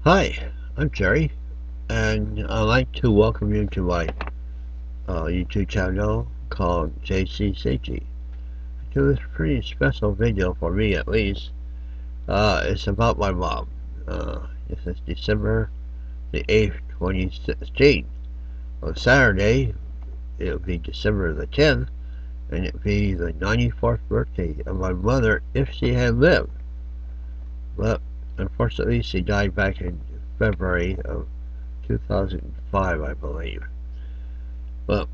Hi, I'm Jerry, and I'd like to welcome you to my YouTube channel called JCCG. To this pretty special video for me, at least. It's about my mom. This is December the 8th, 2016. On Saturday, it'll be December the 10th, and it'll be the 94th birthday of my mother if she had lived. But unfortunately, she died back in February of 2005, I believe. But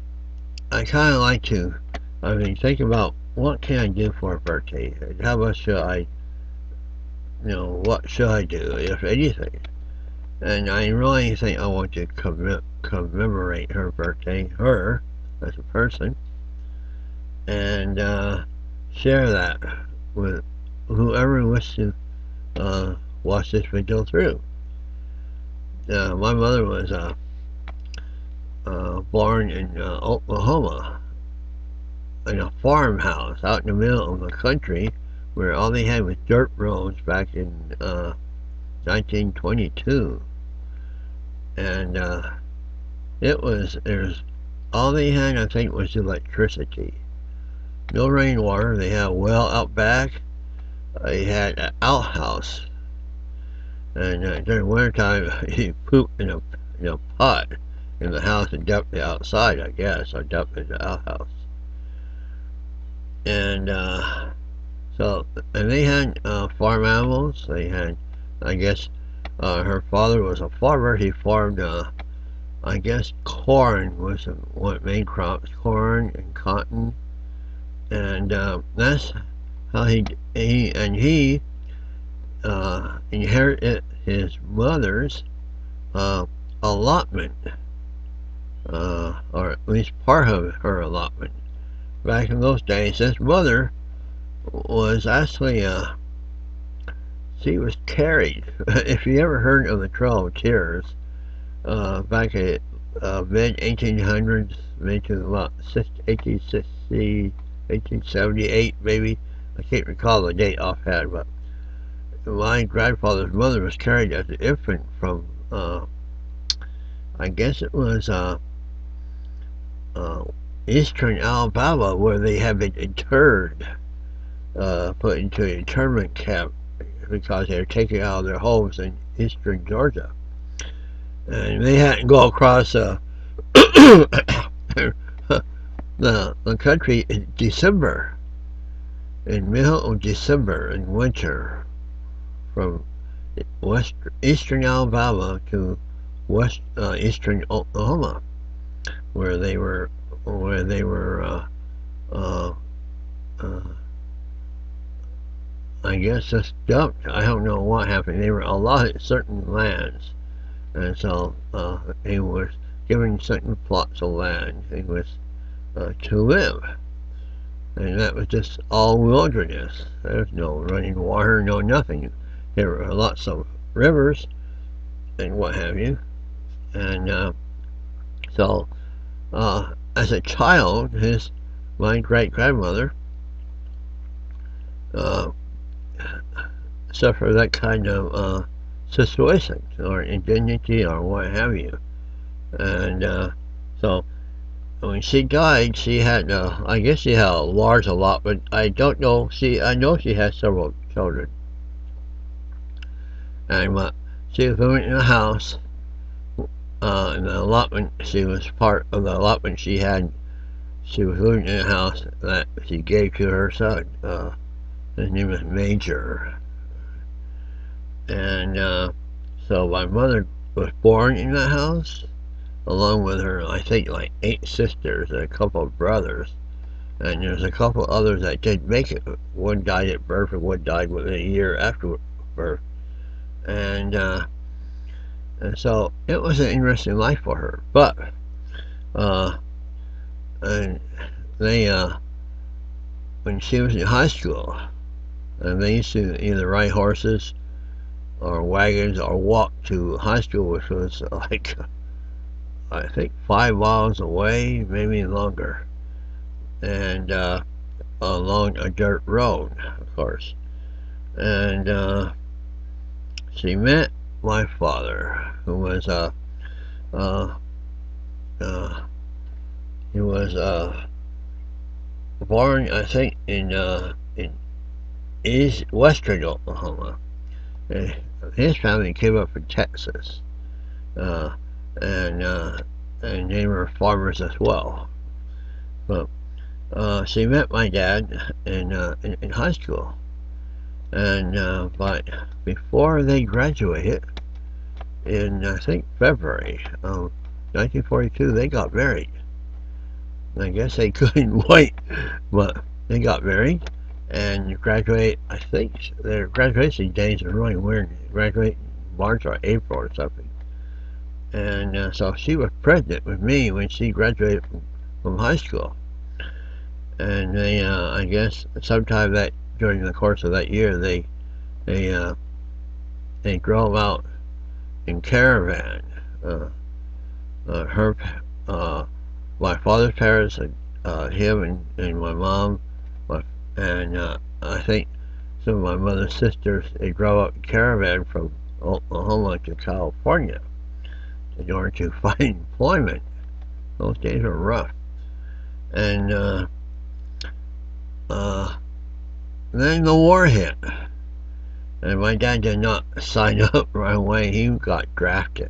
I kind of like to, think about what can I do for a birthday, and how much should I, what should I do, if anything. And I really think I want to commemorate her birthday, her as a person, and share that with whoever wishes to watch this video through. My mother was born in Oklahoma, in a farmhouse out in the middle of the country where all they had was dirt roads back in 1922. And there's all they had, I think, was electricity. No rainwater. They had a well out back. They had an outhouse. And during wintertime, you poop in a pot in the house and dump it outside, I guess, or dump it in the outhouse. And and they had farm animals. They had, I guess, her father was a farmer. He farmed, I guess, corn was one of the main crops, corn and cotton, and that's how he inherited his mother's uh, allotment, or at least part of her allotment. Back in those days, his mother was actually she was carried. If you ever heard of the Trail of Tears, back at mid 1800s, maybe to about 1860, 1878, maybe. I can't recall the date offhand, but my grandfather's mother was carried as an infant from, I guess it was uh, eastern Alabama, where they had been interred, put into an internment camp because they were taken out of their homes in eastern Georgia. And they had to go across the country in December, in middle of December in winter, from eastern Alabama to eastern Oklahoma, where they were uh, uh, I guess just dumped. I don't know what happened. They were allotted certain lands, and so he was given certain plots of land. He was to live, and that was just all wilderness. There was no running water, no nothing. There were lots of rivers and what have you, and so as a child, my great grandmother uh, suffered that kind of situation or indignity or what have you, and so when she died, she had, I guess she had a large allotment. I don't know. I know she had several children, and she was living in a house. In the allotment, she was part of the allotment she had. She was living in a house that she gave to her son. His name was Major, and so my mother was born in that house, along with her, I think, like 8 sisters and a couple of brothers. And there's a couple others that didn't make it. One died at birth, and one died within a year after birth. And and so it was an interesting life for her. But uh, and they when she was in high school, and they used to either ride horses or wagons or walk to high school, which was like, I think, 5 miles away, maybe longer, and along a dirt road, of course. And she met my father, who was uh, uh, he was born, I think, in East Western Oklahoma. And his family came up from Texas, uh, and and they were farmers as well. But she met my dad in high school, and but before they graduated in I think February of 1942, they got married. I guess they couldn't wait, but they got married and graduate. I think their graduation days are really weird. Graduate in March or April or something. And so she was pregnant with me when she graduated from high school. And they, I guess, sometime that during the course of that year, they they drove out in caravan. Uh, her, uh, my father's parents, and him and my mom, my, and I think some of my mother's sisters, they drove up in caravan from Oklahoma to California in order to find employment. Those days were rough. And uh, then the war hit. And my dad did not sign up right away. He got drafted.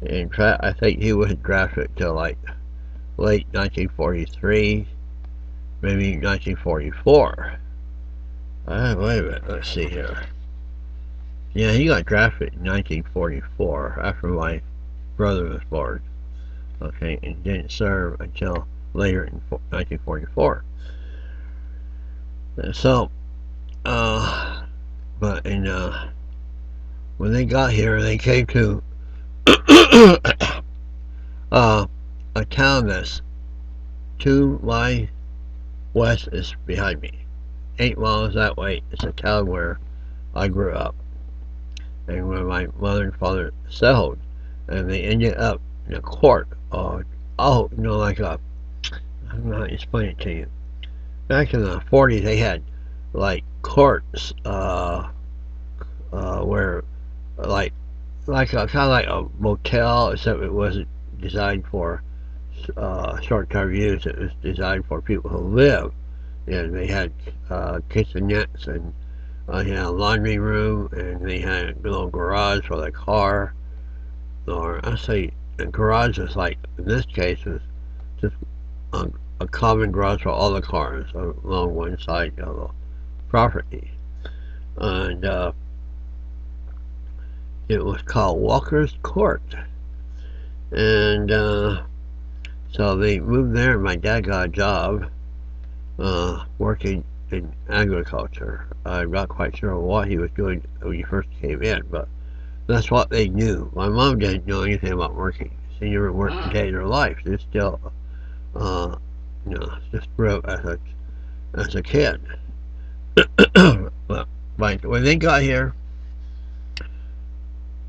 In fact, I think he was drafted till like late 1943, maybe 1944. Wait a minute, let's see here. Yeah, he got drafted in 1944 after my brother was born. Okay, and didn't serve until later in 1944. And so, but when they got here, they came to a town that's 2 miles west is behind me. 8 miles that way is a town where I grew up and where my mother and father settled, and they ended up in a court. Like a, I don't know how to explain it to you. Back in the 40s, they had like courts where like kind of like a motel, except it wasn't designed for short-term use. It was designed for people who live. And they had kitchenettes, and they had a laundry room, and they had a little garage for the car. Or I say a garage was like, in this case, was just a common garage for all the cars along one side of the property. And it was called Walker's Court. And so they moved there, and my dad got a job working in agriculture. I'm not quite sure what he was doing when he first came in, but that's what they knew. My mom didn't know anything about working. She never worked a day in her life. She still, just grew up as a kid. But when they got here,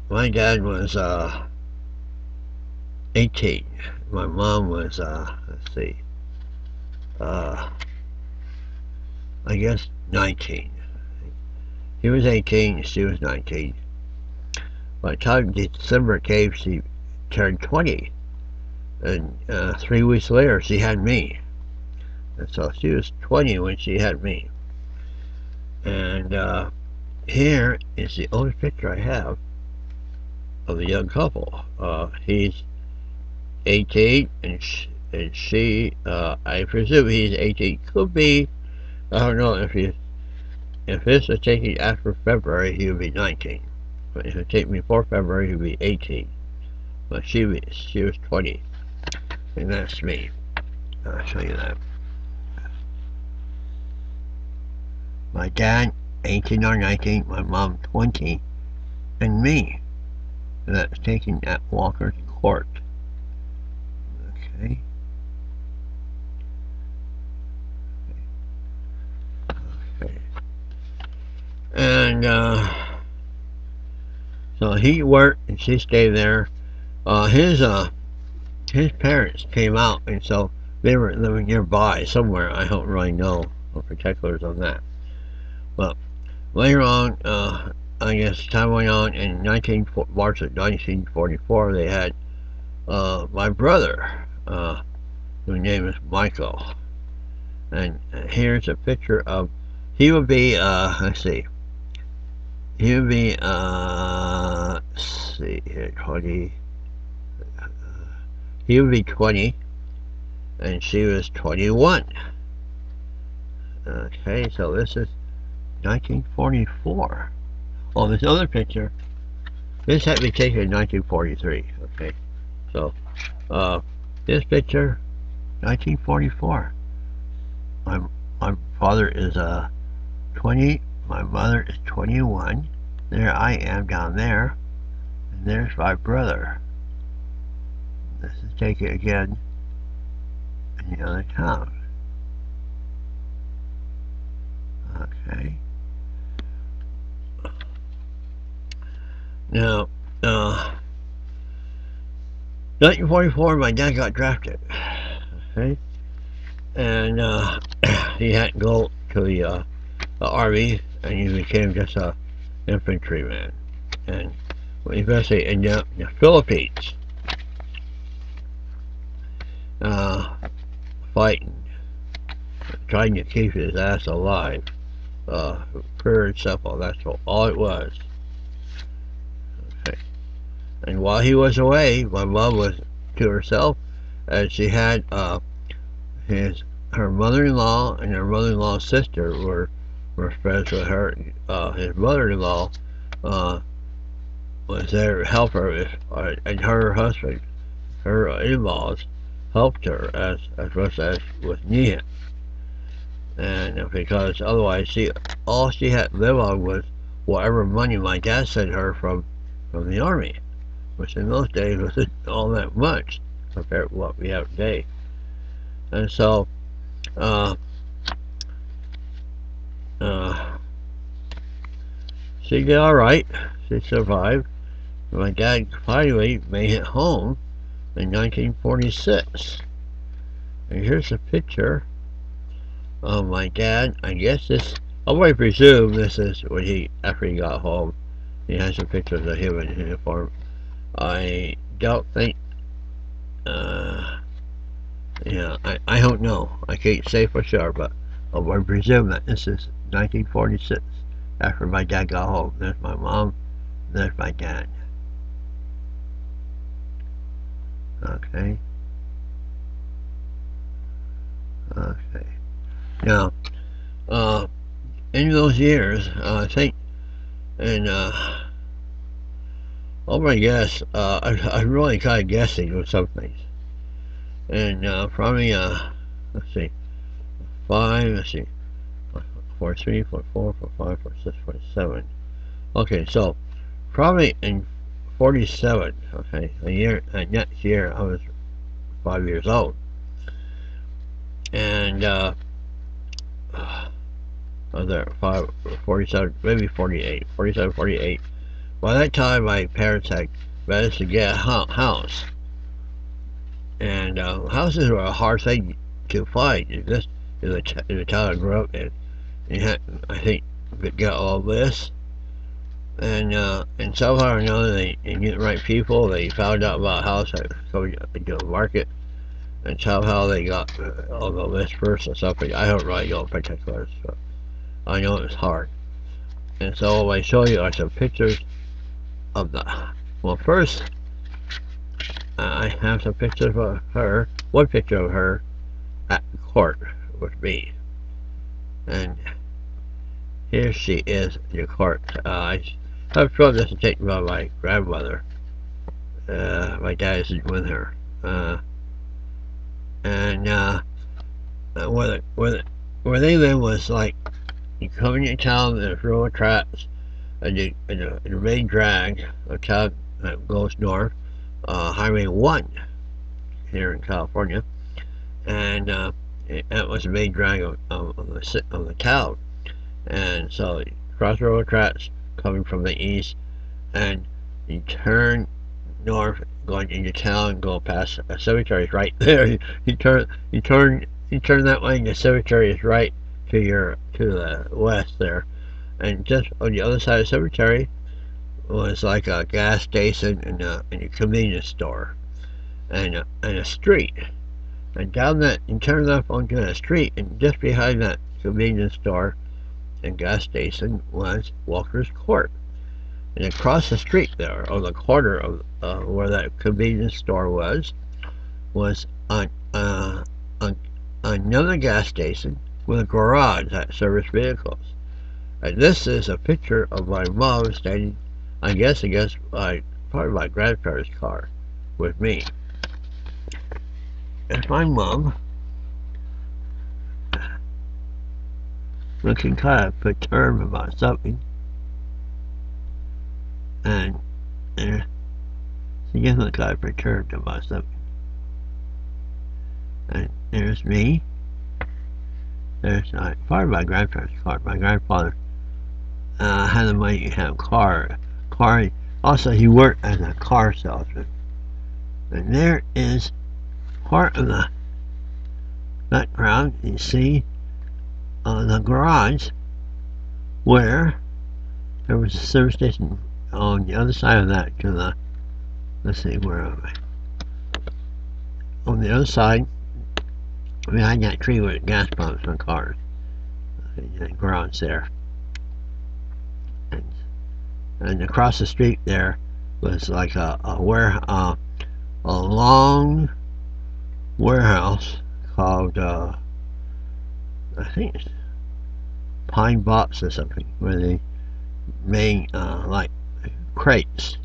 my dad was 18. My mom was, let's see, I guess 19. He was 18, she was 19. By the time December came, she turned 20. And 3 weeks later, she had me. And so she was 20 when she had me. And here is the only picture I have of the young couple. He's 18, and she, I presume he's 18. Could be, I don't know if this was taken after February, he would be 19. But if it take me before February, he would be 18. But she was 20. And that's me. I'll show you that. My dad, 18 or 19, my mom, 20, and me. And that's taken at Walker's Court. Okay. Okay. And, so he worked and she stayed there. His parents came out, and so they were living nearby somewhere. I don't really know the particulars on that. But later on, I guess time went on. In March of 1944, they had my brother, whose name is Michael. And here's a picture of, he would be, let's see, he would be, let's see here, 20, he would be 20, and she was 21. Okay, so this is 1944. Oh, this other picture, this had to be taken in 1943. Okay, so this picture, 1944. My father is 20. My mother is 21. There I am down there, and there's my brother. This is taken again in the other town. Okay. Now, 1944, my dad got drafted. Okay, and he had to go to the army, and he became just a infantryman, and eventually ended up in the Philippines, fighting, trying to keep his ass alive. Prayer and simple, that's all it was. Okay. And while he was away, my mom was to herself, and she had her mother-in-law and her mother-in-law's sister were friends with her. His mother-in-law was there to help her with, and her husband, her in-laws, helped her as much as was needed. And because otherwise, all she had to live on was whatever money my dad sent her from the army, which in those days wasn't all that much compared to what we have today. And so, she did all right. She survived. My dad finally made it home in 1946. And here's a picture of my dad. I guess this, I would presume this is when after he got home. He has some pictures of him in uniform. I don't think, I don't know. I can't say for sure, but I would presume that this is 1946, after my dad got home. There's my mom, there's my dad. Okay. Okay. Now, in those years, I think, and oh my guess, I'm really kind of guessing with some things. And probably, let's see, 5, let's see, 4, 3, 4, 4, 4, 5, 4, 6, 4, 7. Okay, so probably in 47, okay, next year I was 5 years old. And I was there 47, maybe 48, 47, 48. By that time, my parents had managed to get a house. And houses were a hard thing to find in the town I grew up in. You had, I think, get all this. And somehow or another, they get the right people. They found out about a house that was going to the market. And somehow they got all the list first or something. I don't really know particulars, but I know it was hard. And so I show you are some pictures of well, first I have some pictures of her, one picture of her at the court with me. And here she is in the court. I have shown this to take by my grandmother. My dad isn't with her. Where they live was like, you come into town, there's railroad tracks, and the main drag of town that goes north, Highway 1 here in California, and that was the main drag of the town. And so you cross railroad tracks coming from the east, and you turn north going into town, go past a cemetery right there. You turn that way, and the cemetery is right to the west there. And just on the other side of the cemetery was like a gas station and a convenience store and a street. And down that, you turn left onto the street, and just behind that convenience store and gas station was Walker's Court. And across the street there, on the corner of where that convenience store was another gas station with a garage that serviced vehicles. And this is a picture of my mom standing, I guess, probably my grandparents' car with me. And my mom looking kind of perturbed about something. And she just looked kind of perturbed about something. And there's me. There's probably my grandparents' car. My grandfather had the money to have a car. Also, he worked as a car salesman. And there is part of the background. You see the garage where there was a service station on the other side of that to the, let's see, where am I? On the other side, behind that tree with gas pumps and cars. The garage there. And across the street there was like a long warehouse called I think it's Pine Box or something, where they made like crates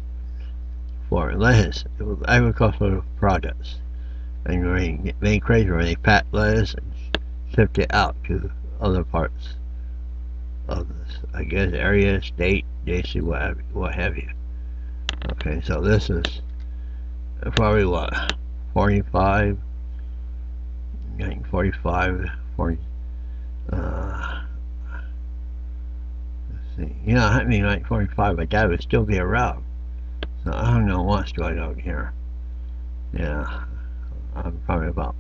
for lettuce, agricultural products, and they made crates where they packed lettuce and shipped it out to other parts of this, I guess, area, state, JC, what have you. Okay, so this is probably what, 45, I think 45, 40, let's see, yeah, I mean like 45, my dad would still be around, so I don't know what's going on here. Yeah, I'm probably about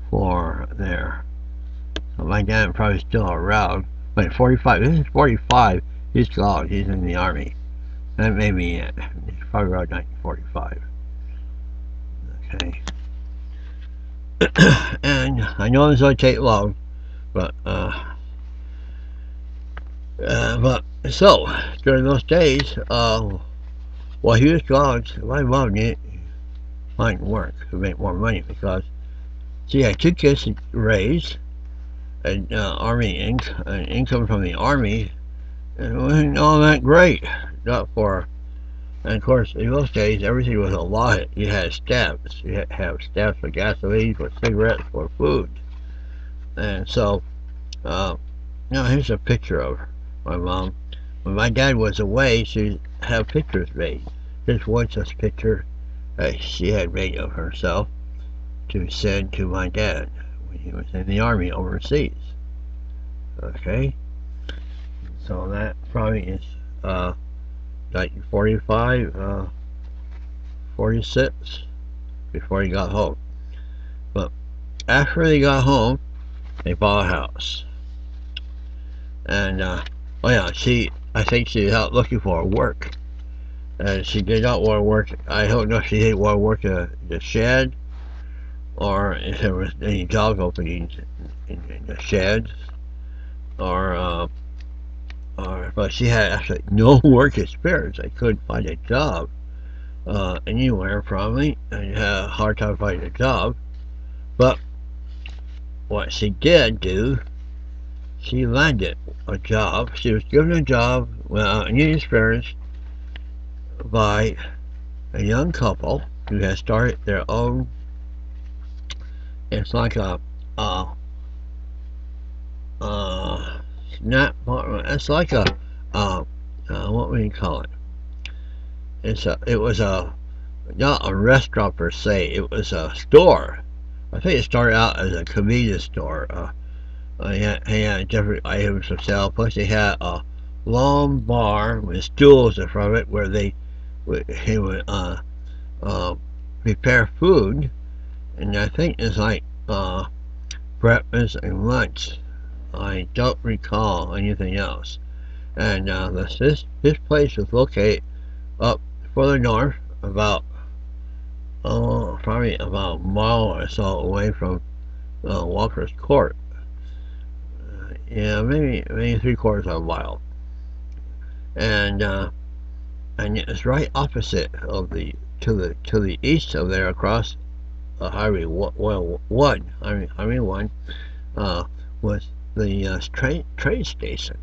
4 there, so my dad probably still around. But 45, this is 45, he's gone, he's in the army. That may be it. It's probably around 1945. Okay. And I know this won't take long, but so during those days, while he was gone, my mom needed to find work to make more money because she had 2 kids to raise, and income from the army, and it wasn't all that great. Not for, and of course, in those days, everything was allotted. You had stamps. You had to have stamps for gasoline, for cigarettes, for food. And so, here's a picture of my mom. When my dad was away, she'd have pictures made. Here's one such picture that she had made of herself to send to my dad when he was in the army overseas. Okay, so that probably is 1945, 46, before he got home. But after they got home, they bought a house. And I think she was out looking for work, and she did not want to work. I don't know if she didn't want to work in the shed, or if there was any job openings in the sheds, but she had actually no work experience. I couldn't find a job anywhere probably, and had a hard time finding a job. But what she did do, she landed a job. She was given a job without any experience by a young couple who had started their own. It's like a snap bar. It's like a what would you call it? It was not a restaurant per se. It was a store. I think it started out as a convenience store. He had different items to sell. Plus, they had a long bar with stools in front of it where he would prepare food. And I think it's like breakfast and lunch. I don't recall anything else. And this place was located up further north, about probably about a mile or so away from Walker's Court. Yeah, maybe 3/4 of a mile, and it's right opposite of the to the east of there, across Highway One. Highway One was the train station,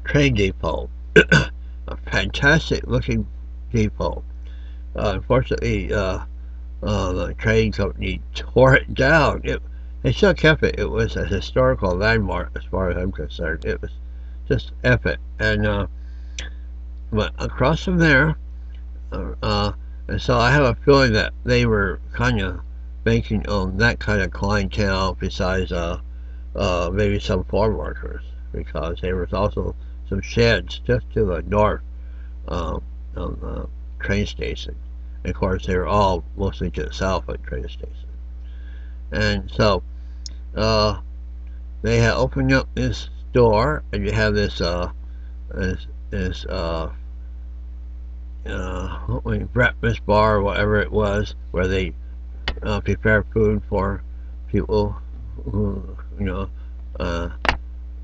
train depot, a fantastic looking depot. Unfortunately, the train company tore it down. They still kept it. It was a historical landmark as far as I'm concerned. It was just epic. And but across from there, and so I have a feeling that they were kind of banking on that kind of clientele, besides maybe some farm workers, because there was also some sheds just to the north of the train station. And of course, they were all mostly to the south of the train station. And so they had opened up this store, and you have this this breakfast bar or whatever it was, where they prepare food for people who,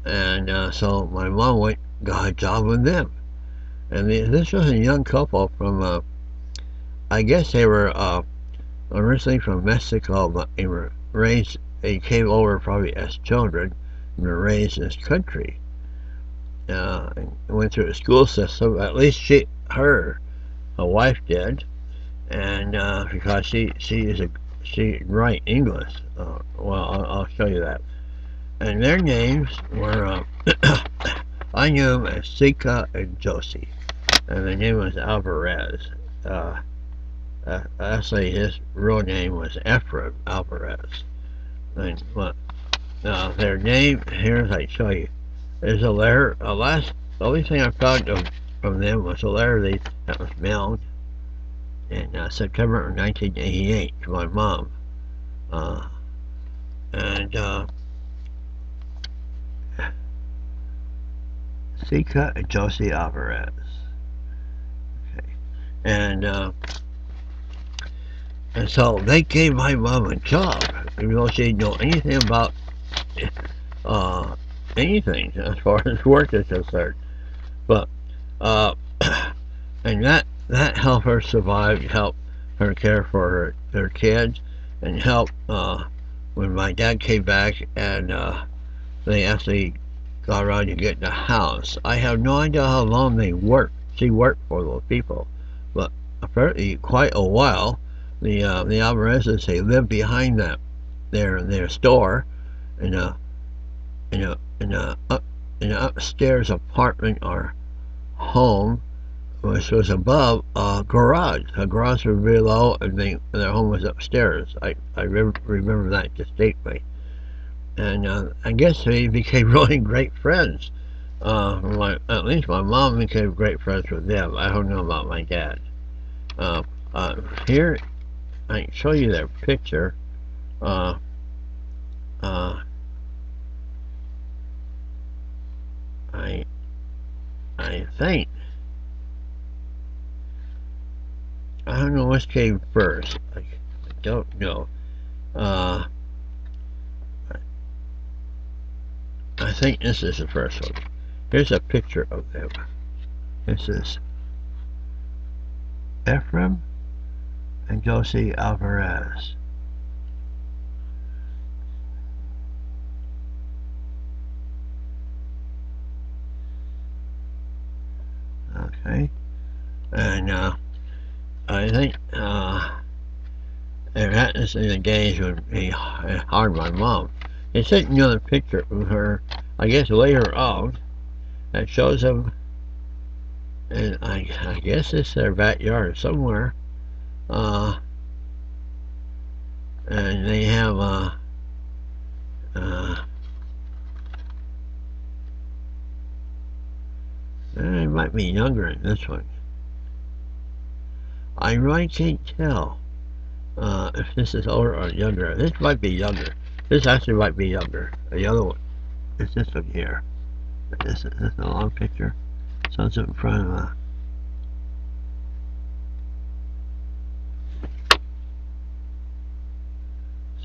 and so my mom got a job with them. And this was a young couple from, I guess they were originally from Mexico, but they came over probably as children and were raised in this country. And went through the school system. At least her wife did, and because she write English. Well, I'll show you that. And their names were I knew them as Sika and Josie, and their name was Alvarez. Actually, his real name was Ephraim Alvarez. And their name, here's I show you, is a letter. The only thing I found from them was a letter that was mailed in September of 1988 to my mom. And Sika and Josie Alvarez. Okay. And so they gave my mom a job, even though she didn't know anything about anything as far as work is concerned. But and that helped her survive, helped her care for her kids, and helped when my dad came back and they actually got around to getting a house. I have no idea how long she worked for those people, but apparently quite a while. The Alvarezes, they lived behind their store in an upstairs apartment or home, which was above a garage. The garage was below, and their home was upstairs. I remember that distinctly. And I guess they became really great friends. At least my mom became great friends with them. I don't know about my dad. Here, I can show you their picture. I think, I don't know which came first. I don't know. I think this is the first one. Here's a picture of them. This is Ephraim and Josie Alvarez. Okay. And I think that is in the days when he hired my mom. They sent another picture of her, I guess later on, that shows them, and I guess it's their backyard somewhere. And they have it might be younger in this one. I really can't tell if this is older or younger. This might be younger. This actually might be younger. The other one is this one here. This is a long picture. So it's in front of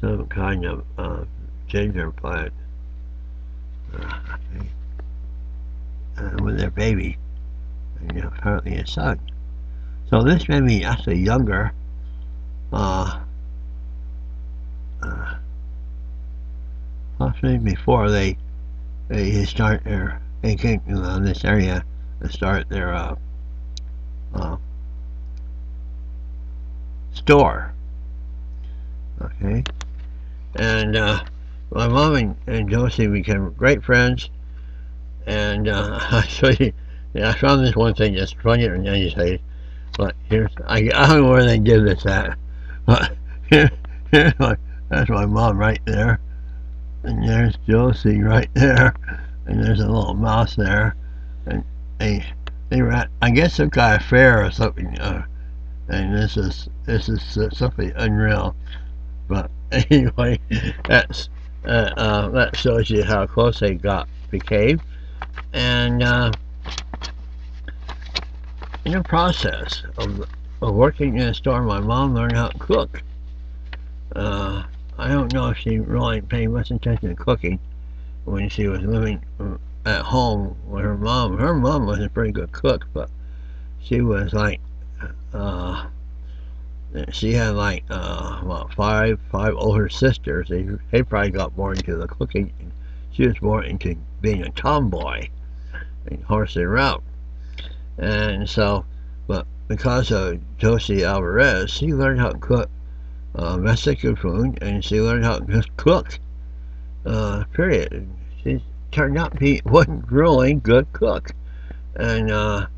some kind of ginger plant with their baby, and apparently a son. So this made me actually younger. Possibly before they start they came to this area to start their store. Okay, and my mom and Josie became great friends, and actually, I found this one thing that's funny in the United States. But I don't know where they did this at, but here's that's my mom right there, and there's Josie right there, and there's a little mouse there, and they were I guess some kind of fair or something, and this is something unreal. But anyway, that shows you how close they became, and in the process of working in a store, my mom learned how to cook. I don't know if she really paid much attention to cooking when she was living at home with her mom. Her mom was a pretty good cook, but she was like, she had like about five older sisters. They probably got more into the cooking. She was more into being a tomboy and horsing around. And so, but because of Josie Alvarez, she learned how to cook Mexican food, and she learned how to just cook. Period. And she turned out to be one really good cook, and I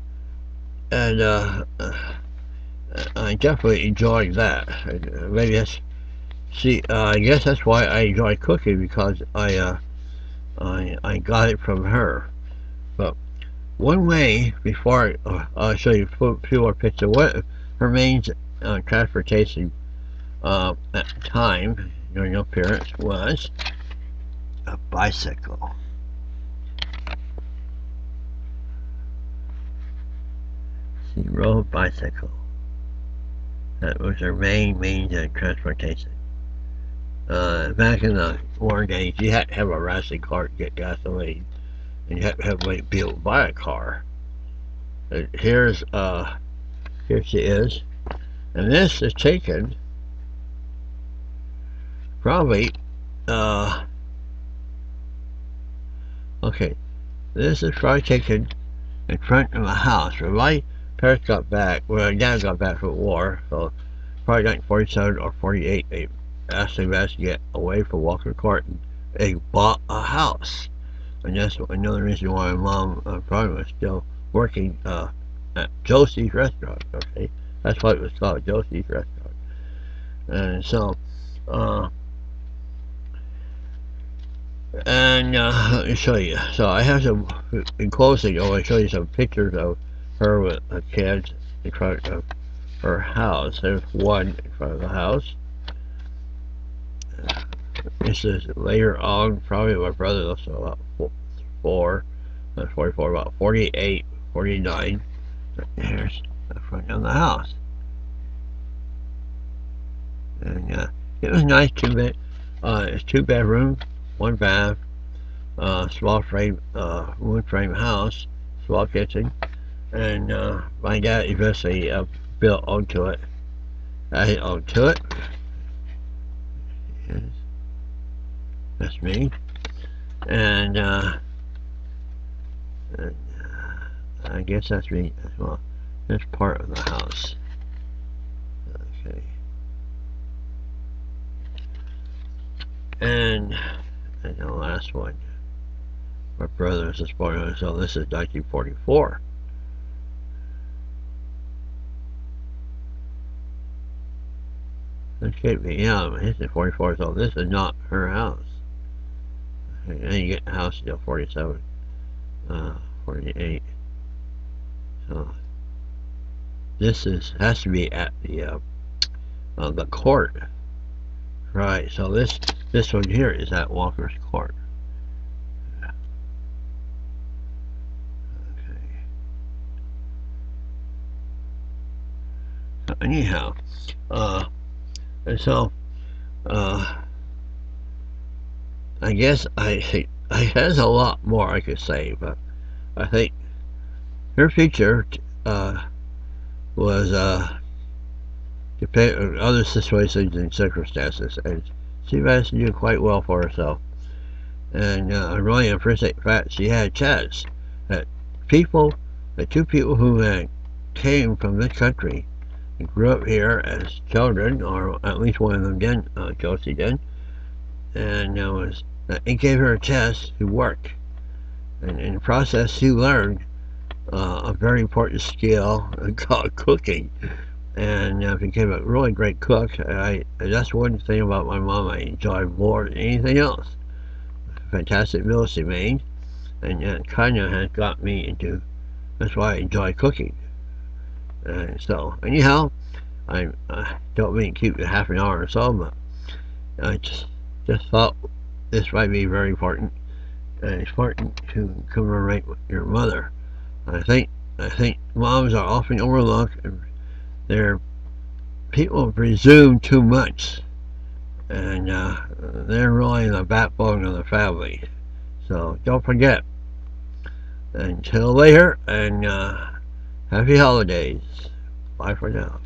definitely enjoyed that. Maybe that's I guess that's why I enjoy cooking, because I got it from her. But one way, before I'll show you a few more pictures, what her main transportation at the time during her appearance was a bicycle. She rode a bicycle. That was her main means of transportation. Back in the war days, you had to have a racing car to get gasoline, and you had to have money to be able to buy a car. Here she is, and this is taken probably okay. This is probably taken in front of a house. When my parents got back, well, my dad got back from the war, so probably 1947 or 48, they actually managed to get away from Walker Court, and they bought a house. And that's another reason why my mom probably was still working at Josie's Restaurant. Okay, that's why it was called Josie's Restaurant. And so, let me show you. So I have some, in closing, I want to show you some pictures of her with a kid in front of her house. There's one in front of the house. This is later on, probably my brother was about 44, about 48, 49. There's the front of the house. And it was nice, it's 2 bedrooms, 1 bath, small frame, wood frame house, small kitchen, and my dad eventually built onto it. I onto it. Yes. That's me. And I guess that's me as well. That's part of the house. Okay. And the last one, my brother is born, so this is 1944. This can't be, yeah, this is 44, so this is not her house. And you get the house until 47, 48. So this has to be at the court, right? So this one here is at Walker's Court. Okay. anyhow, and so I guess I has a lot more I could say, but I think her future was depend on other situations and circumstances, and she managed to do quite well for herself. And I really appreciate the fact she had a chance that people, the two people who had came from this country and grew up here as children, or at least one of them did, Josie did, and it gave her a chance to work. And in the process, she learned a very important skill called cooking, and became a really great cook. That's one thing about my mom I enjoy more than anything else. Fantastic meals she made, and that kind of has got me into. That's why I enjoy cooking. And so, anyhow, I don't mean to keep it half an hour or so, but I just thought this might be very important. And it's important to commemorate your mother. I think I think moms are often overlooked, and they're people presume too much, and they're really the backbone of the family. So don't forget. Until later, and happy holidays. Bye for now.